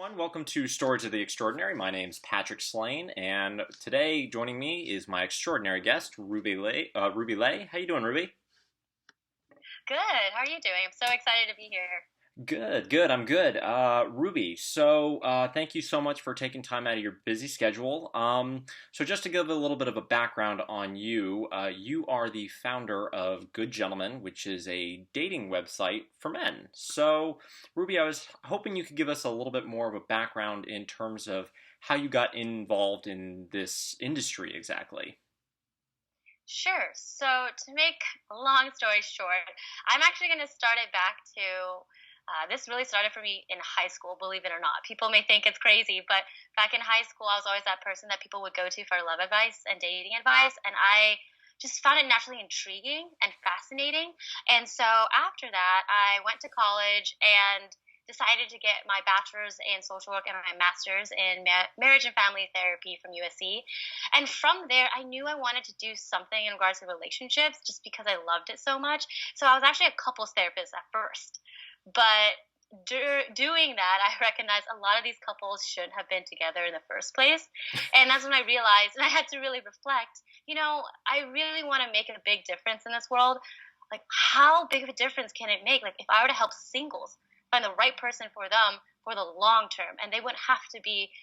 Everyone, welcome to Stories of the Extraordinary. My name's Patrick Slane, and today joining me is my extraordinary guest, Ruby Lay. Ruby Lay, how you doing, Ruby? Good. How are you doing? I'm so excited to be here. Good, good. I'm good. Ruby, thank you so much for taking time out of your busy schedule. So just to give a little bit of a background on you, you are the founder of Good Gentlemen, which is a dating website for men. So, Ruby, I was hoping you could give us a little bit more of a background in terms of how you got involved in this industry exactly. Sure. So, to make a long story short, I'm actually going to start it back to this really started for me in high school, believe it or not. People may think it's crazy, but back in high school, I was always that person that people would go to for love advice and dating advice. And I just found it naturally intriguing and fascinating. And so after that, I went to college and decided to get my bachelor's in social work and my master's in marriage and family therapy from USC. And from there, I knew I wanted to do something in regards to relationships just because I loved it so much. So I was actually a couples therapist at first. But doing that, I recognized a lot of these couples shouldn't have been together in the first place. And that's when I realized, and I had to really reflect, I really want to make a big difference in this world. Like, how big of a difference can it make? Like, if I were to help singles find the right person for them for the long term, and they wouldn't have to be,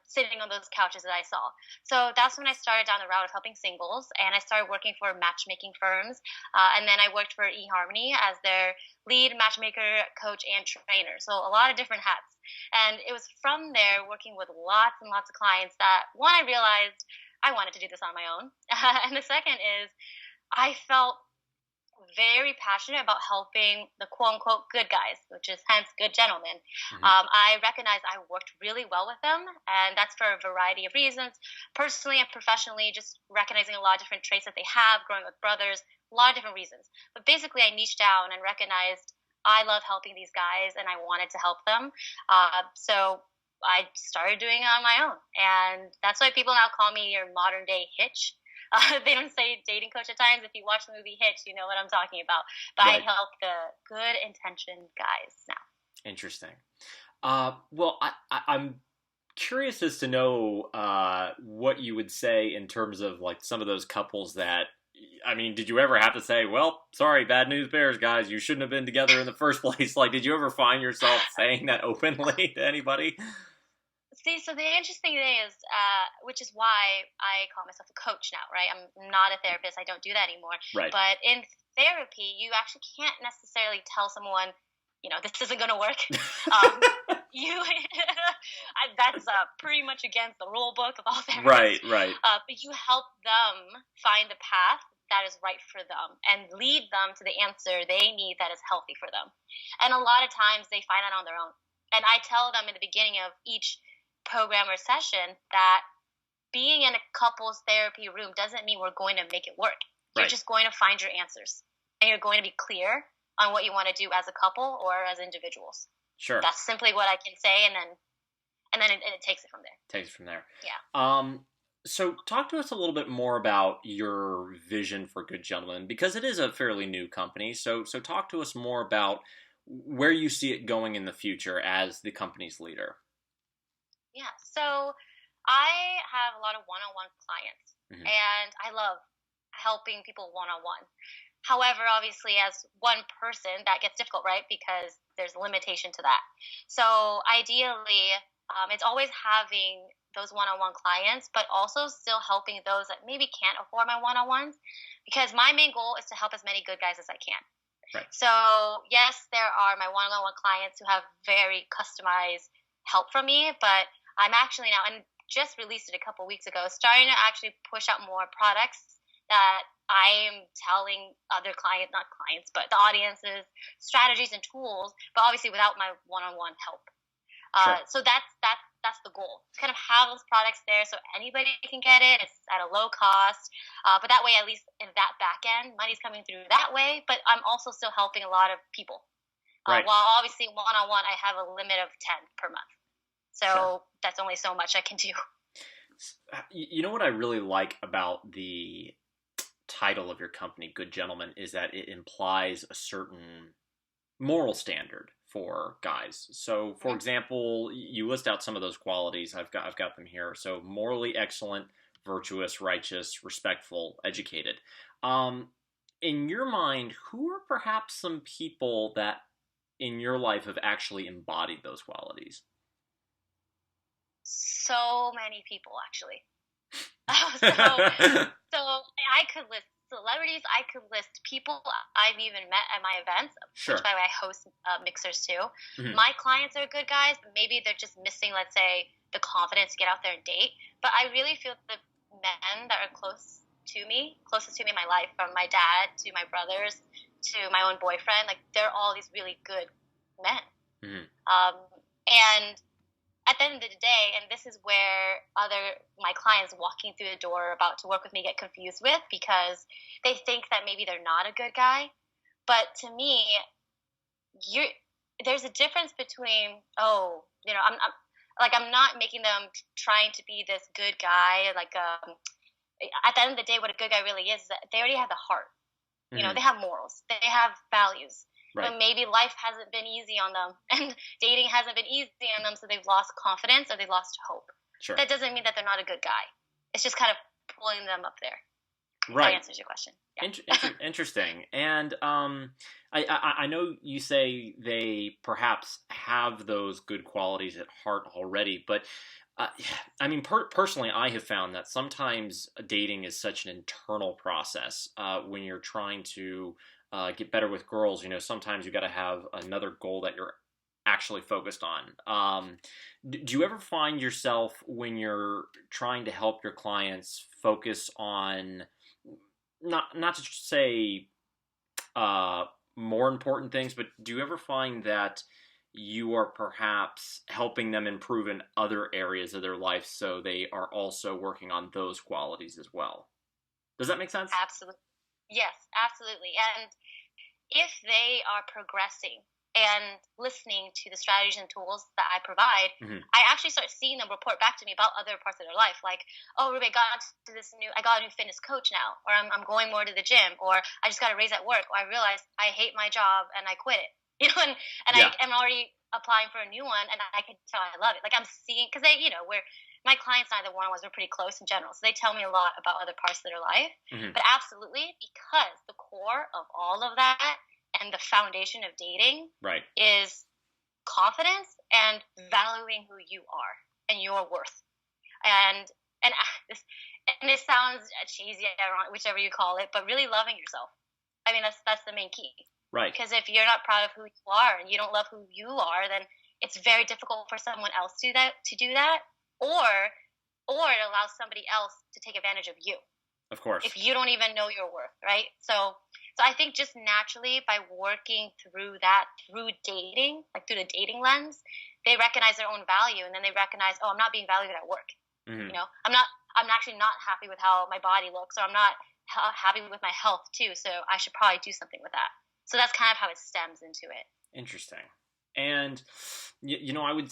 sitting on those couches that I saw. So that's when I started down the route of helping singles, and I started working for matchmaking firms. And then I worked for eHarmony as their lead matchmaker, coach, and trainer. So a lot of different hats. And it was from there, working with lots and lots of clients, that one, I realized I wanted to do this on my own. And the second is I felt very passionate about helping the quote unquote good guys, which is hence good gentlemen. I recognize I worked really well with them, and that's for a variety of reasons, personally and professionally, just recognizing a lot of different traits that they have, growing with brothers, a lot of different reasons. But basically, I niched down and recognized I love helping these guys, and I wanted to help them. So I started doing it on my own, and that's why people now call me your modern day Hitch. They don't say dating coach at times. If you watch the movie Hitch, you know what I'm talking about. But I Right. help the good intentioned guys now. Interesting. I'm curious as to know what you would say in terms of like some of those couples that, I mean, did you ever have to say, well, sorry, bad news bears, guys, you shouldn't have been together in the first place? Like, did you ever find yourself saying that openly to anybody? See, so the interesting thing is, which is why I call myself a coach now, right? I'm not a therapist. I don't do that anymore. Right. But in therapy, you actually can't necessarily tell someone, this isn't going to work. Um, you That's pretty much against the rule book of all Right, therapists. right. But you help them find the path that is right for them and lead them to the answer they need that is healthy for them. And a lot of times they find it on their own. And I tell them in the beginning of each program or session that being in a couples therapy room doesn't mean we're going to make it work. You're Right. just going to find your answers, and you're going to be clear on what you want to do as a couple or as individuals. Sure. That's simply what I can say, and then it takes it from there. Takes it from there. Yeah. So talk to us a little bit more about your vision for Good Gentlemen, because it is a fairly new company. So talk to us more about where you see it going in the future as the company's leader. Yeah. So I have a lot of one-on-one clients, Mhm. and I love helping people one-on-one. However, obviously, as one person, that gets difficult, right? Because there's a limitation to that. So ideally, it's always having those one-on-one clients, but also still helping those that maybe can't afford my one-on-ones, because my main goal is to help as many good guys as I can. Right. So yes, there are my one-on-one clients who have very customized help from me, but I'm actually now, and just released it a couple weeks ago, starting to actually push out more products that I am telling other clients, not clients, but the audiences, strategies and tools, but obviously without my one-on-one help. Sure. So that's the goal. To kind of have those products there so anybody can get it. It's at a low cost, but that way, at least in that back end, money's coming through that way. But I'm also still helping a lot of people. Right. While obviously one-on-one, I have a limit of 10 per month. So Sure. that's only so much I can do. You know what I really like about the title of your company, Good Gentlemen, is that it implies a certain moral standard for guys. So, for Mhm. example, you list out some of those qualities. I've got them here. So, morally excellent, virtuous, righteous, respectful, educated. Um, in your mind, who are perhaps some people that in your life have actually embodied those qualities? So many people, actually. so So I could list celebrities. I could list people I've even met at my events, which Sure. by the way I host mixers too. Mhm. My clients are good guys, but maybe they're just missing, let's say, the confidence to get out there and date. But I really feel the men that are closest to me in my life, from my dad to my brothers to my own boyfriend, like they're all these really good men. Mhm. And at the end of the day, and this is where other my clients walking through the door about to work with me get confused with, because they think that maybe they're not a good guy. But to me, you're there's a difference between, oh, I'm not making them trying to be this good guy. Like at the end of the day, what a good guy really is that they already have the heart. They Mhm. have morals, they have values, Right. but maybe life hasn't been easy on them and dating hasn't been easy on them, so they've lost confidence or they've lost hope. But Sure. that doesn't mean that they're not a good guy. It's just kind of pulling them up there. If that Right. answers your question. Yeah. Interesting. And I know you say they perhaps have those good qualities at heart already, but uh, I mean, personally, I have found that sometimes dating is such an internal process when you're trying to get better with girls. Sometimes you got to have another goal that you're actually focused on. Do you ever find yourself when you're trying to help your clients focus on not to say uh, more important things, but do you ever find that you are perhaps helping them improve in other areas of their life so they are also working on those qualities as well? Does that make sense? Absolutely. Yes, absolutely. And if they are progressing and listening to the strategies and tools that I provide, Hmm. I actually start seeing them report back to me about other parts of their life. Like, oh, Ruby, I got a new fitness coach now, or I'm going more to the gym, or I just got a raise at work, or I realized I hate my job and I quit it. And I Yeah. am already applying for a new one, and I can tell I love it. Like I'm seeing, because we're my clients and I, the one-on-ones, we're pretty close in general, so they tell me a lot about other parts of their life. Hmm. But absolutely, because the core of all of that and the foundation of dating Right. is confidence and valuing who you are and your worth. And and this and it sounds cheesy, ironic, whichever you call it, but really loving yourself. I mean, that's the main key. Right. Because if you're not proud of who you are and you don't love who you are, then it's very difficult for someone else to do that, or it allows somebody else to take advantage of you Of course. if you don't even know your worth, right? So I think just naturally by working through dating, like through the dating lens, they recognize their own value, and then they recognize, oh, I'm not being valued at work. Hmm. I'm actually not happy with how my body looks, or I'm not happy with my health too. So I should probably do something with that. So that's kind of how it stems into it. Interesting. And I would.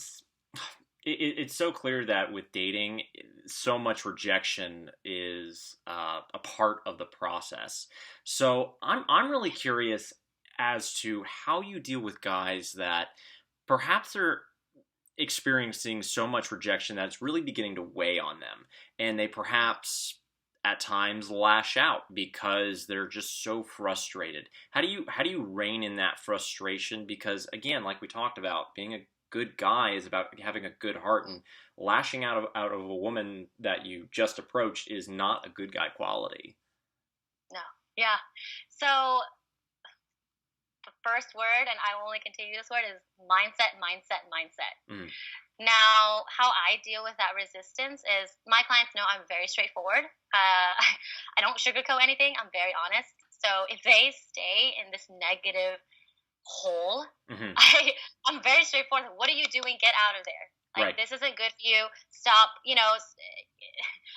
It's so clear that with dating, so much rejection is a part of the process. So I'm really curious as to how you deal with guys that perhaps are experiencing so much rejection that it's really beginning to weigh on them, and they perhaps at times lash out because they're just so frustrated. How do you rein in that frustration? Because again, like we talked about, being a good guy is about having a good heart, and lashing out of a woman that you just approached is not a good guy quality. No, yeah. So the first word, and I will only continue this word, is mindset, mindset, mindset. Mm. Now, how I deal with that resistance is my clients know I'm very straightforward. I don't sugarcoat anything. I'm very honest. So if they stay in this negative hole, Hmm. I'm very straightforward. What are you doing? Get out of there. Like, Right. this isn't good for you. Stop.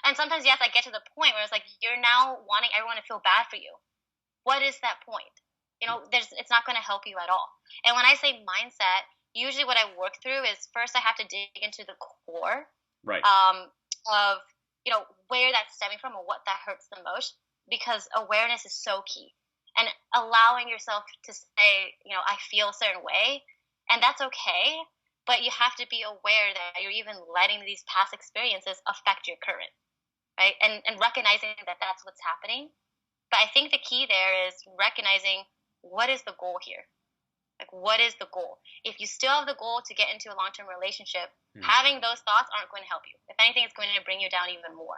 And sometimes, yes, I get to the point where it's like, you're now wanting everyone to feel bad for you. What is that point? It's not going to help you at all. And when I say mindset, usually what I work through is first I have to dig into the core Right. of where that's stemming from or what that hurts the most, because awareness is so key. And allowing yourself to say, I feel a certain way, And that's okay, but you have to be aware that you're even letting these past experiences affect your current, right? And recognizing that that's what's happening. But I think the key there is recognizing what is the goal here? Like, what is the goal? If you still have the goal to get into a long term relationship, having those thoughts aren't going to help you. If anything, it's going to bring you down even more.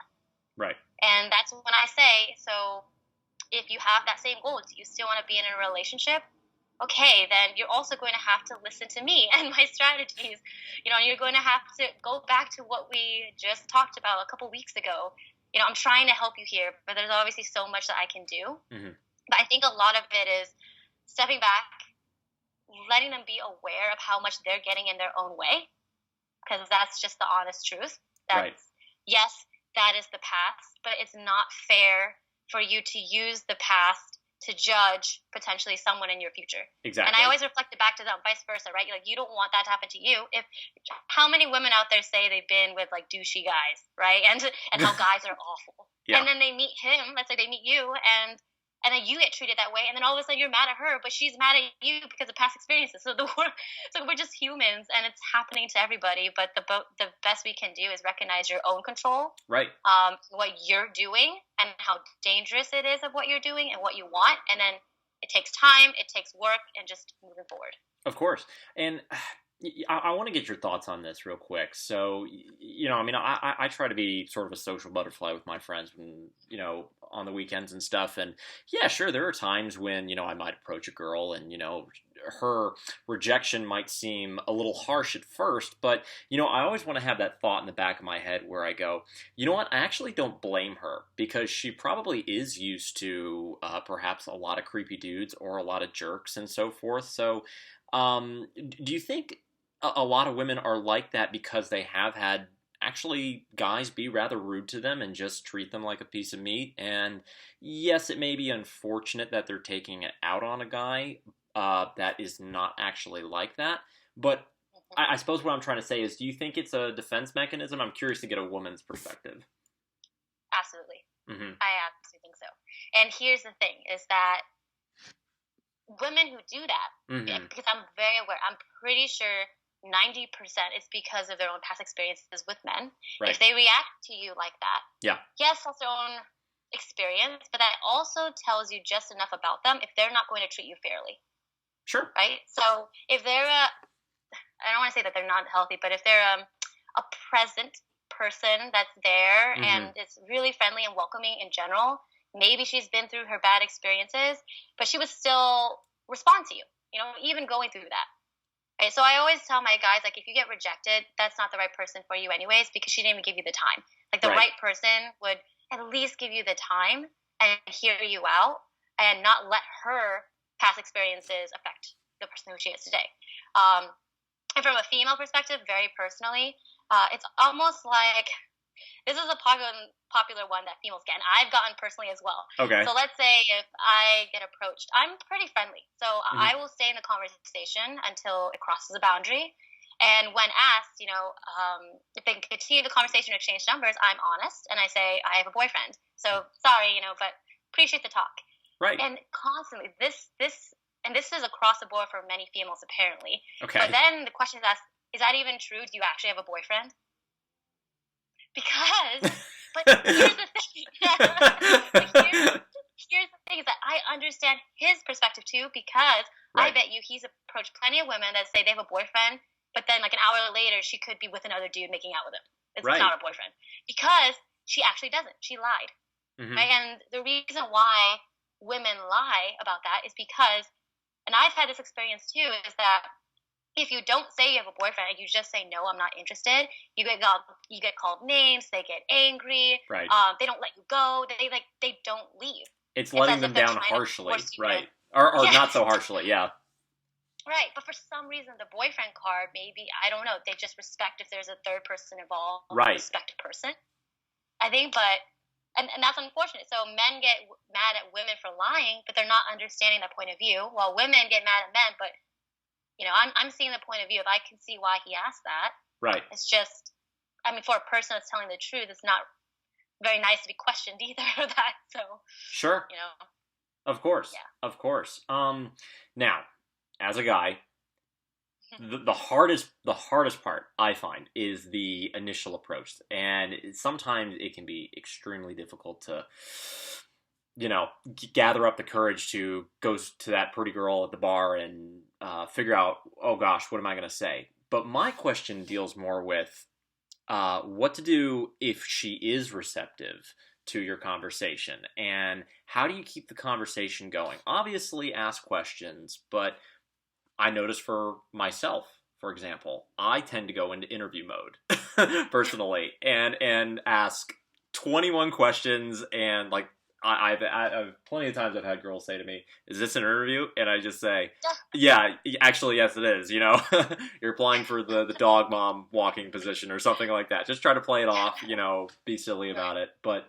Right. And that's when I say, so if you have that same goal, do you still want to be in a relationship? Okay, then you're also going to have to listen to me and my strategies. You're going to have to go back to what we just talked about a couple weeks ago. I'm trying to help you here, but there's obviously so much that I can do. But I think a lot of it is stepping back, letting them be aware of how much they're getting in their own way, because that's just the honest truth. Right. Yes, that is the past, but it's not fair for you to use the past to judge potentially someone in your future. Exactly. And I always reflect it back to them, vice versa, right? Like, you don't want that to happen to you. How many women out there say they've been with like douchey guys, right? And how guys are awful. Yeah. And then they meet him, let's say they meet you, and then you get treated that way, and then all of a sudden you're mad at her, but she's mad at you because of past experiences. So we're just humans, and it's happening to everybody. But the best we can do is recognize your own control, right? What you're doing, and how dangerous it is of what you're doing, and what you want, and then it takes time, it takes work, and just moving forward. Of course, and I want to get your thoughts on this real quick. So, I try to be sort of a social butterfly with my friends when, on the weekends and stuff. And yeah, sure, there are times when, I might approach a girl and, her rejection might seem a little harsh at first, but, I always want to have that thought in the back of my head where I go, you know what, I actually don't blame her, because she probably is used to perhaps a lot of creepy dudes or a lot of jerks and so forth. So, do you think a lot of women are like that because they have had actually guys be rather rude to them and just treat them like a piece of meat? And yes, it may be unfortunate that they're taking it out on a guy that is not actually like that. But I suppose what I'm trying to say is, do you think it's a defense mechanism? I'm curious to get a woman's perspective. Absolutely. I absolutely think so. And here's the thing, is that women who do that, because I'm very aware, I'm pretty sure 90% is because of their own past experiences with men. Right. If they react to you like that, yes, that's their own experience, but that also tells you just enough about them if they're not going to treat you fairly. Sure. Right? So if they're I don't want to say that they're not healthy, but if they're a present person that's there and it's really friendly and welcoming in general, maybe she's been through her bad experiences, but she would still respond to you, even going through that. Right? So I always tell my guys, like, if you get rejected, that's not the right person for you anyways, because she didn't even give you the time. Like, the right person would at least give you the time and hear you out and not let her past experiences affect the person who she is today. And from a female perspective, very personally, it's almost like, this is a popular one that females get, and I've gotten personally as well. Okay. So let's say if I get approached, I'm pretty friendly. So I will stay in the conversation until it crosses a boundary. And when asked, if they continue the conversation or exchange numbers, I'm honest, and I say, I have a boyfriend. So sorry, but appreciate the talk. Right. And constantly, this is across the board for many females, apparently. Okay. But then the question is asked, is that even true? Do you actually have a boyfriend? Because, but here's the thing. Here's the thing, is that I understand his perspective too, because I bet you he's approached plenty of women that say they have a boyfriend, but then like an hour later she could be with another dude making out with him. It's not a boyfriend, because she actually doesn't. She lied. Right? And the reason why women lie about that is because, and I've had this experience too, is that if you don't say you have a boyfriend and you just say, no, I'm not interested, you get called names, they get angry, right? They don't let you go, they don't leave. It's letting them down harshly, right? Or not so harshly, yeah. Right, but for some reason the boyfriend card, maybe, I don't know, they just respect if there's a third person involved, right? Respect a person, I think, but and that's unfortunate. So men get mad at women for lying, but they're not understanding that point of view, while women get mad at men, but I'm seeing the point of view of, I can see why he asked that. Right. It's just, for a person that's telling the truth, it's not very nice to be questioned either of that. So sure. Of course. Yeah. Of course. Now, as a guy, the hardest part I find is the initial approach, and sometimes it can be extremely difficult to gather up the courage to go to that pretty girl at the bar and figure out, oh gosh, what am I going to say? But my question deals more with what to do if she is receptive to your conversation, and how do you keep the conversation going? Obviously, ask questions, but I notice for myself, for example, I tend to go into interview mode personally, and ask 21 questions, and like I've plenty of times I've had girls say to me, "Is this an interview?" And I just say, "Yeah, actually, yes, it is." You're applying for the dog mom walking position or something like that. Just try to play it off, be silly about it. But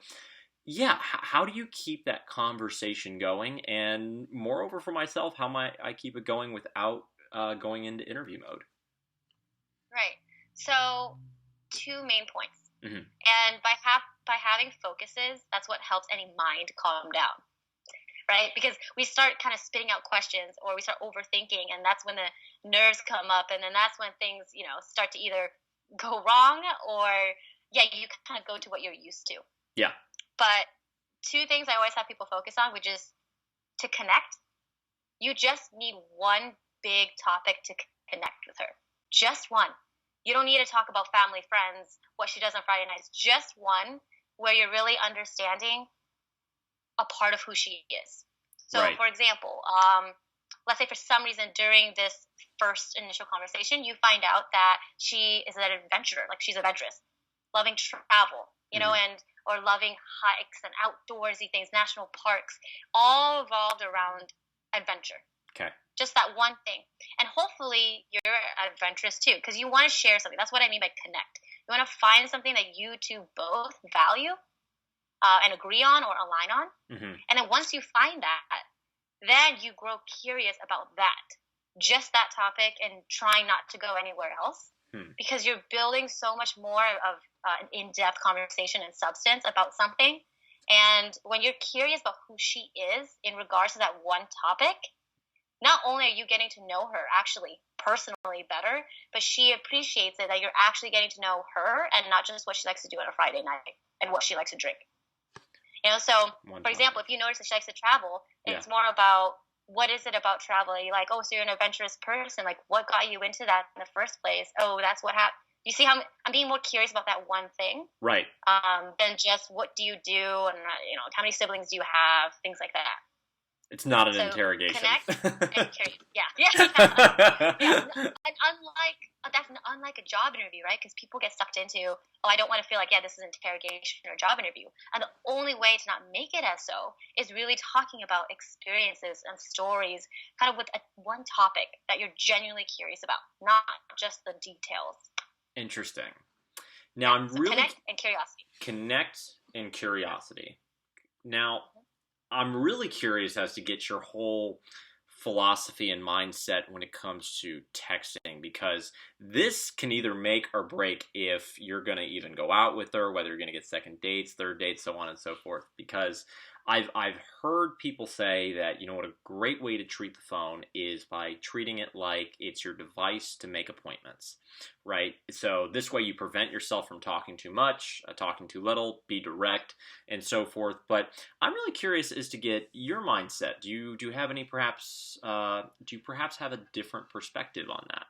yeah, how do you keep that conversation going? And moreover, for myself, how might I keep it going without going into interview mode? Right. So, two main points. Hmm. And by having focuses, that's what helps any mind calm down, right? Because we start kind of spitting out questions, or we start overthinking, and that's when the nerves come up, and then that's when things, start to either go wrong, or yeah, you kind of go to what you're used to. Yeah. But two things I always have people focus on, which is to connect. You just need one big topic to connect with her. Just one. You don't need to talk about family, friends, what she does on Friday nights. Just one where you're really understanding a part of who she is. So, Right. for example, let's say for some reason during this first initial conversation, you find out that she is an adventurer, like she's adventurous, loving travel, Hmm. and or loving hikes and outdoorsy things, national parks, all revolved around adventure. Okay. Just that one thing. And hopefully you're adventurous too, because you want to share something. That's what I mean by connect. You want to find something that you two both value and agree on or align on. Hmm. And then once you find that, then you grow curious about that, just that topic, and trying not to go anywhere else, Hmm. because you're building so much more of an in-depth conversation and substance about something. And when you're curious about who she is in regards to that one topic, not only are you getting to know her actually personally better, but she appreciates it that you're actually getting to know her and not just what she likes to do on a Friday night and what she likes to drink. So One for example, topic. if you notice that she likes to travel, Yeah. it's more about what is it about travel? You're like, oh, so you're an adventurous person. Like, what got you into that in the first place? Oh, that's what happened. You see how I'm being more curious about that one thing Right. than just what do you do, and how many siblings do you have, things like that. It's not an So interrogation. connect and curious. Yeah, yeah. And unlike a job interview, right? Because people get sucked into, oh, I don't want to feel like, yeah, this is an interrogation or a job interview. And the only way to not make it as so is really talking about experiences and stories, kind of with one topic that you're genuinely curious about, not just the details. Interesting. Now I'm So really connect and curiosity. connect and curiosity. Now I'm really curious as to get your whole philosophy and mindset when it comes to texting, because this can either make or break if you're going to even go out with her, whether you're going to get second dates, third dates, so on and so forth. Because I've heard people say that, what a great way to treat the phone is by treating it like it's your device to make appointments, right? So this way you prevent yourself from talking too much, talking too little, be direct, and so forth. But I'm really curious as to get your mindset. Do you have any perhaps do you perhaps have a different perspective on that?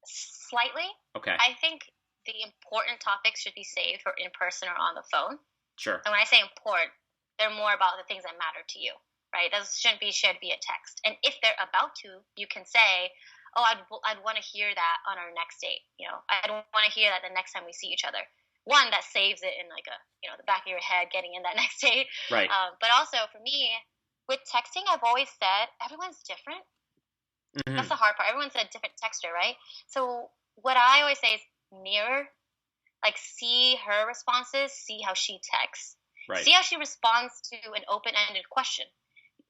Slightly. Okay, I think the important topics should be saved for in person or on the phone. sure. And when I say important, they're more about the things that matter to you, right? Those shouldn't be shared via text. And if they're about to, you can say, "Oh, I'd want to hear that on our next date." I don't want to hear that the next time we see each other. One, that saves it in like the back of your head, getting in that next date. Right. But also for me, with texting, I've always said everyone's different. Hmm. That's the hard part. Everyone's a different texter, right? So what I always say is mirror, like see her responses, see how she texts, Right. see how she responds to an open-ended question.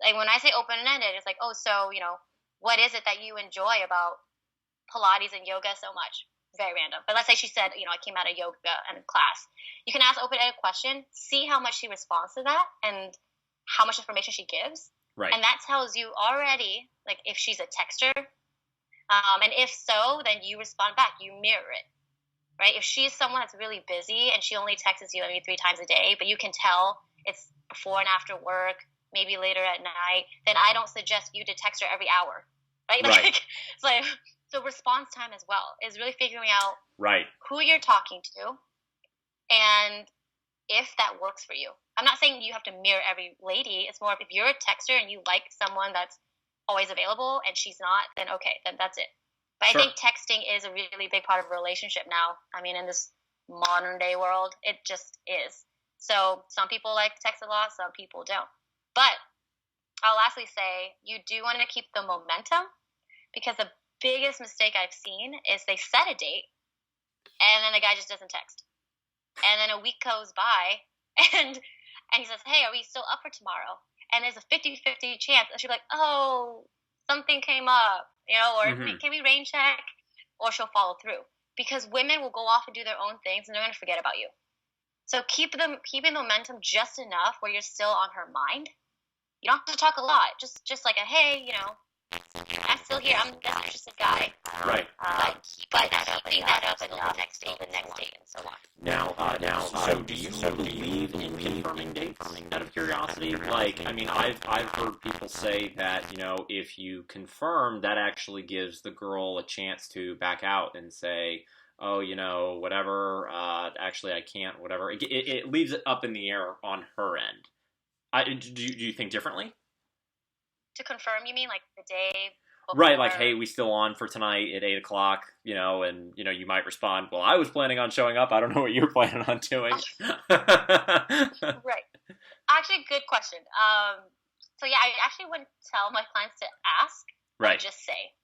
Like when I say open-ended, it's like, oh, so what is it that you enjoy about Pilates and yoga so much? Very random. But let's say she said, I came out of yoga and class. You can ask open-ended question, see how much she responds to that, and how much information she gives. Right. And that tells you already, like, if she's a texter, and if so, then you respond back, you mirror it, right? If she's someone that's really busy and she only texts you maybe 3 times a day, but you can tell it's before and after work, maybe later at night, then I don't suggest you to text her every hour, right? Right. Like, it's like, so response time as well is really figuring out Right. who you're talking to and if that works for you. I'm not saying you have to mirror every lady. It's more of if you're a texter and you like someone that's always available and she's not, then okay, then that's it. But Sure. I think texting is a really big part of a relationship now. I mean, in this modern day world, it just is. So some people like to text a lot, some people don't. But I'll lastly say you do want to keep the momentum, because the biggest mistake I've seen is they set a date and then the guy just doesn't text. And then a week goes by and he says, hey, are we still up for tomorrow? And there's a 50-50 chance. And she'll be like, oh, something came up, or can we rain check? Or she'll follow through. Because women will go off and do their own things and they're going to forget about you. So keeping the momentum just enough where you're still on her mind. You don't have to talk a lot. Just like a, hey, I'm still here. I'm the interested guy. Right. But keeping that up and the next date, and so on. So do you believe in confirming dates? Out of curiosity, like, I mean, I've heard people say that if you confirm, that actually gives the girl a chance to back out and say, oh, whatever. Actually, I can't. Whatever. It leaves it up in the air on her end. Do you think differently? To confirm, you mean like the day before? Right, like, hey, we still on for tonight at 8 o'clock, and you might respond, well, I was planning on showing up. I don't know what you're planning on doing. Right. Actually, good question. So yeah, I actually wouldn't tell my clients to ask. Right. I'd just say.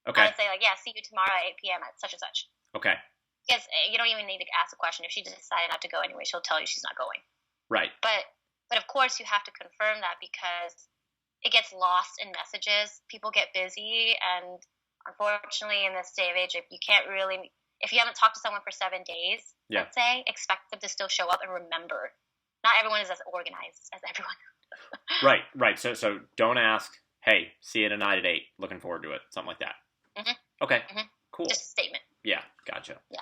Okay. I'd say, like, yeah, see you tomorrow at 8 p.m. at such and such. Okay. Because you don't even need to ask a question. If she decided not to go anyway, she'll tell you she's not going. Right. But of course, you have to confirm that, because it gets lost in messages. People get busy, and unfortunately, in this day of age, if you haven't talked to someone for 7 days, let's say, expect them to still show up and remember. Not everyone is as organized as everyone. Right. So don't ask, hey, see you tonight at 8. Looking forward to it. Something like that. Mm-hmm. Okay. Mm-hmm. Cool. Just a statement. Yeah, gotcha. Yeah.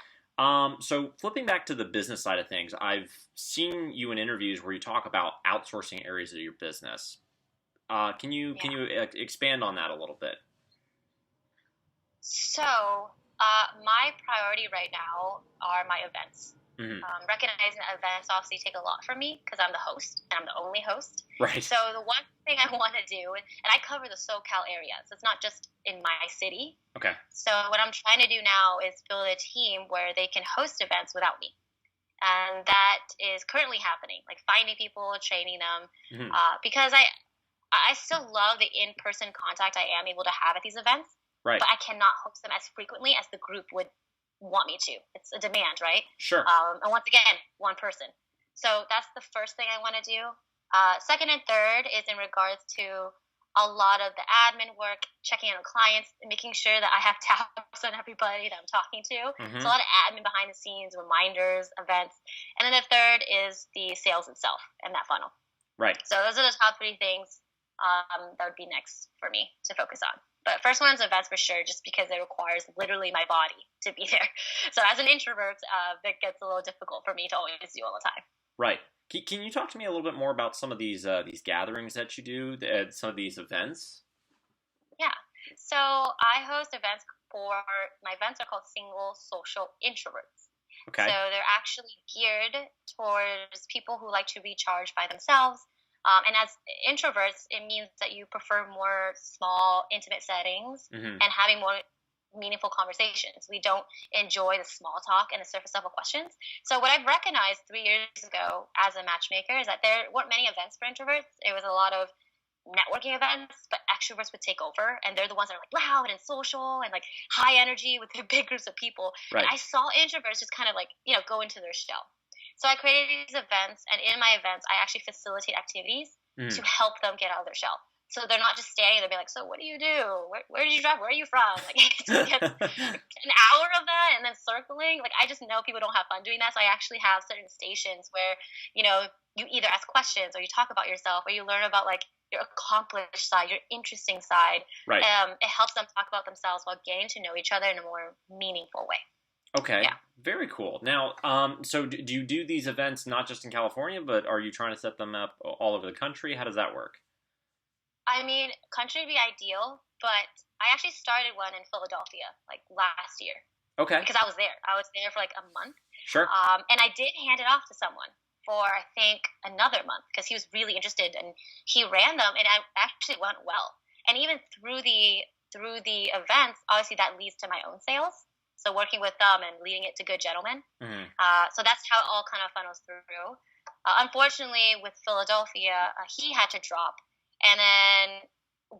So flipping back to the business side of things, I've seen you in interviews where you talk about outsourcing areas of your business. Can you expand on that a little bit? So, my priority right now are my events. Mm-hmm. Recognizing that events obviously take a lot from me because I'm the host and I'm the only host. Right. So the one thing I want to do, and I cover the SoCal area, so it's not just in my city. Okay. So what I'm trying to do now is build a team where they can host events without me. And that is currently happening, like finding people, training them, because I still love the in-person contact I am able to have at these events, right? But I cannot host them as frequently as the group would want me to. It's a demand, right? Sure. And once again, one person. So that's the first thing I want to do. Second and third is in regards to a lot of the admin work, checking in on clients, and making sure that I have tabs on everybody that I'm talking to. Mm-hmm. So a lot of admin behind the scenes, reminders, events. And then the third is the sales itself and that funnel. Right. So those are the top 3 things that would be next for me to focus on. But first one is events for sure, just because it requires literally my body to be there. So as an introvert, that gets a little difficult for me to always do all the time. Right. Can you talk to me a little bit more about some of these gatherings that you do, some of these events? Yeah. So I host events my events are called Single Social Introverts. Okay. So they're actually geared towards people who like to recharge by themselves. And as introverts, it means that you prefer more small, intimate settings and having more meaningful conversations. We don't enjoy the small talk and the surface level questions. So what I've recognized 3 years ago as a matchmaker is that there weren't many events for introverts. It was a lot of networking events, but extroverts would take over, and they're the ones that are like loud and social and like high energy with their big groups of people. Right. And I saw introverts just kind of like, go into their shell. So I created these events, and in my events, I actually facilitate activities to help them get out of their shell. So they're not just standing there being like, so what do you do? Where did you drive? Where are you from? Like, it just gets an hour of that and then circling. Like, I just know people don't have fun doing that. So I actually have certain stations where, you either ask questions or you talk about yourself or you learn about, like, your accomplished side, your interesting side. Right. It helps them talk about themselves while getting to know each other in a more meaningful way. Okay. Yeah. Very cool. Now, so do you do these events not just in California, but are you trying to set them up all over the country? How does that work? I mean, country would be ideal, but I actually started one in Philadelphia like last year Okay. because I was there. I was there for like a month. Sure. And I did hand it off to someone for I think another month because he was really interested and he ran them and I actually went well. And even through the events, obviously that leads to my own sales. So working with them and leading it to good gentlemen. Hmm. So that's how it all kind of funnels through. Unfortunately, with Philadelphia, he had to drop, and then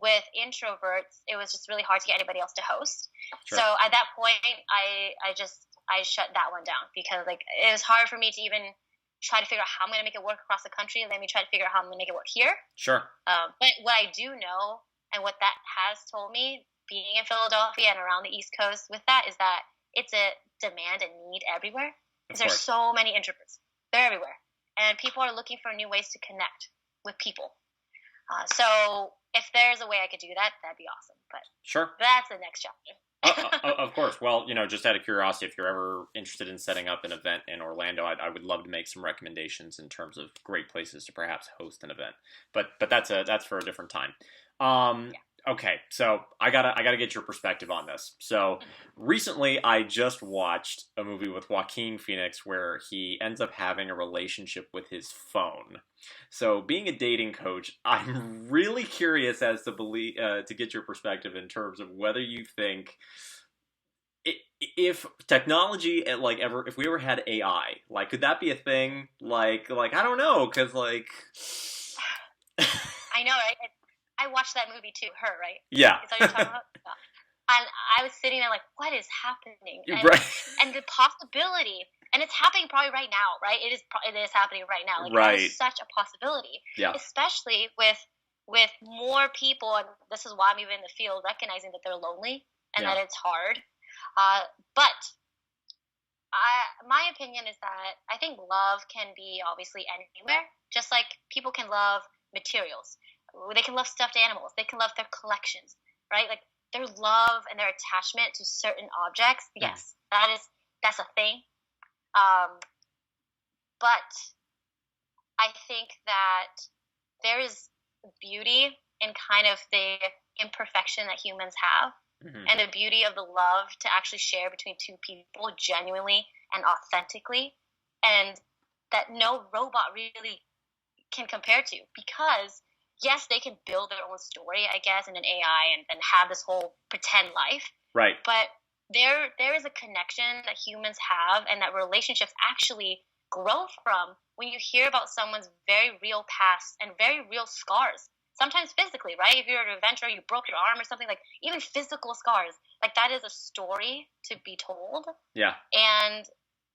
with introverts, it was just really hard to get anybody else to host. Sure. So at that point, I shut that one down because like it was hard for me to even try to figure out how I'm going to make it work across the country. Let me try to figure out how I'm going to make it work here. Sure. But what I do know and what that has told me being in Philadelphia and around the East Coast with that is that it's a demand and need everywhere Of because there's course. so many introverts. They're everywhere. And people are looking for new ways to connect with people. So if there's a way I could do that, that'd be awesome. But Sure. that's the next chapter. Of course. Well, just out of curiosity, if you're ever interested in setting up an event in Orlando, I would love to make some recommendations in terms of great places to perhaps host an event. But that's for a different time. Yeah. Okay, so I gotta get your perspective on this. So recently, I just watched a movie with Joaquin Phoenix where he ends up having a relationship with his phone. So, being a dating coach, I'm really curious as to get your perspective in terms of whether you think if technology if we ever had AI, like could that be a thing? Like I don't know, because like I know, right? I watched that movie too, Her, right? yeah, Is that what you're talking about? Yeah. And I was sitting there like, what is happening? right, And the possibility, and it's happening probably right now, right? It is happening right now. Like that right, is such a possibility, yeah, especially with more people, and this is why I'm even in the field, recognizing that they're lonely and yeah, that it's hard. But my opinion is that I think love can be obviously anywhere, just like people can love materials. They can love stuffed animals. They can love their collections, right? Like their love and their attachment to certain objects. mm, Yes, that's a thing. Um, but I think that there is beauty in kind of the imperfection that humans have hmm, and the beauty of the love to actually share between two people genuinely and authentically, and that no robot really can compare to because yes, they can build their own story, I guess, in an AI and have this whole pretend life, right, but there is a connection that humans have and that relationships actually grow from when you hear about someone's very real past and very real scars. Sometimes physically, right? If you're an adventurer, you broke your arm or something, like even physical scars, like that is a story to be told. yeah, And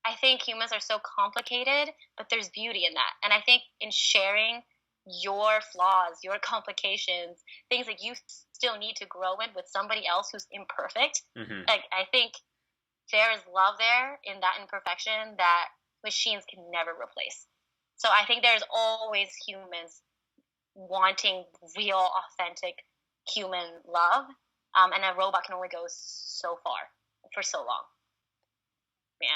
I think humans are so complicated, but there's beauty in that. And I think in sharing your flaws, your complications, things that you still need to grow in with somebody else who's imperfect, hmm, like I think there is love there in that imperfection that machines can never replace. So I think there's always humans wanting real, authentic human love, and a robot can only go so far for so long. yeah.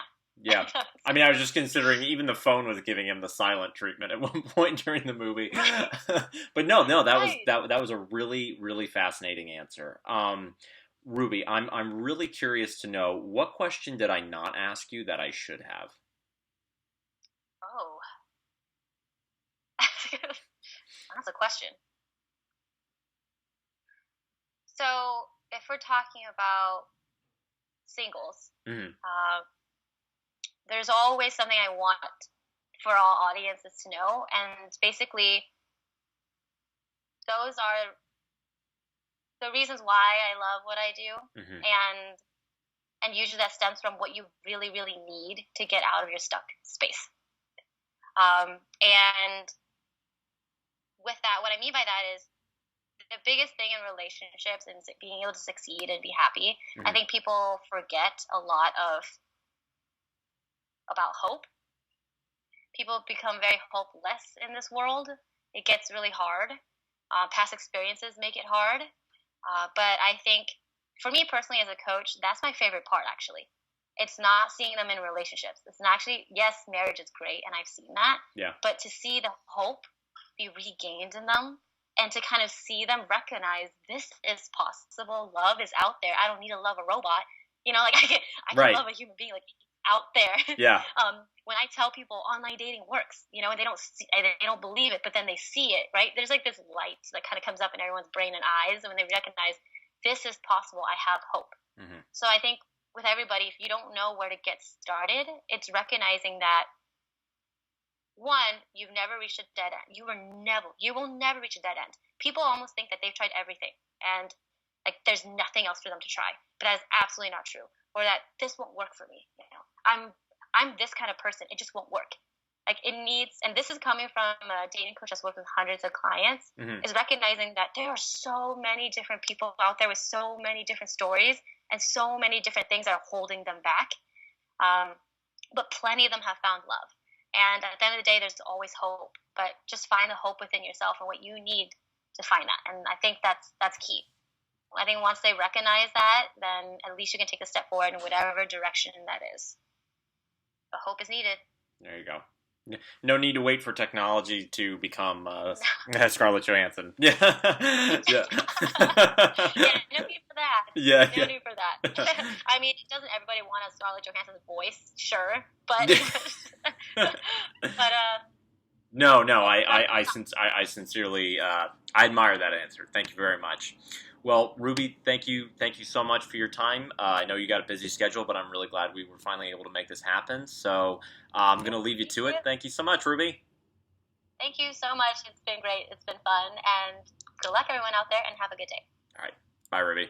Yeah. I mean, I was just considering even the phone was giving him the silent treatment at one point during the movie. But no, that was Right. that was a really really fascinating answer. Ruby, I'm really curious to know what question did I not ask you that I should have? Oh, that's a question. So if we're talking about singles, Hmm. there's always something I want for all audiences to know, and basically those are the reasons why I love what I do, Hmm. and usually that stems from what you really really need to get out of your stuck space. And with that, what I mean by that is the biggest thing in relationships and being able to succeed and be happy. I Hmm. think people forget a lot of about hope. People become very hopeless in this world. It gets really hard. Past experiences make it hard. But I think for me personally as a coach, that's my favorite part actually. It's not seeing them in relationships. It's not actually, yes, marriage is great, and I've seen that. Yeah. But to see the hope be regained in them and to kind of see them recognize this is possible. Love is out there. I don't need to love a robot. Like I can Right. love a human being like out there. Yeah. When I tell people online dating works, and they don't believe it, but then they see it, right? There's like this light that kind of comes up in everyone's brain and eyes, and when they recognize this is possible, I have hope. Hmm. So I think with everybody, if you don't know where to get started, it's recognizing that one, you've never reached a dead end. You will never reach a dead end. People almost think that they've tried everything and like there's nothing else for them to try, but that is absolutely not true. Or that this won't work for me. I'm this kind of person. It just won't work. Like it needs, and this is coming from a dating coach that's worked with hundreds of clients, Hmm. is recognizing that there are so many different people out there with so many different stories and so many different things that are holding them back. But plenty of them have found love. And at the end of the day, there's always hope. But just find the hope within yourself and what you need to find that. And I think that's key. I think once they recognize that, then at least you can take a step forward in whatever direction that is. But hope is needed. There you go. No need to wait for technology to become Scarlett Johansson. Yeah. Yeah. Yeah, no need for that. Yeah. No need for that. I mean, doesn't everybody want a Scarlett Johansson's voice? Sure, but but No, I sincerely I admire that answer. Thank you very much. Well, Ruby, thank you so much for your time. I know you got a busy schedule, but I'm really glad we were finally able to make this happen. So I'm going to leave you to it. Thank you so much, Ruby. thank you so much. It's been great. It's been fun, and good luck everyone out there, and have a good day. All right, bye, Ruby.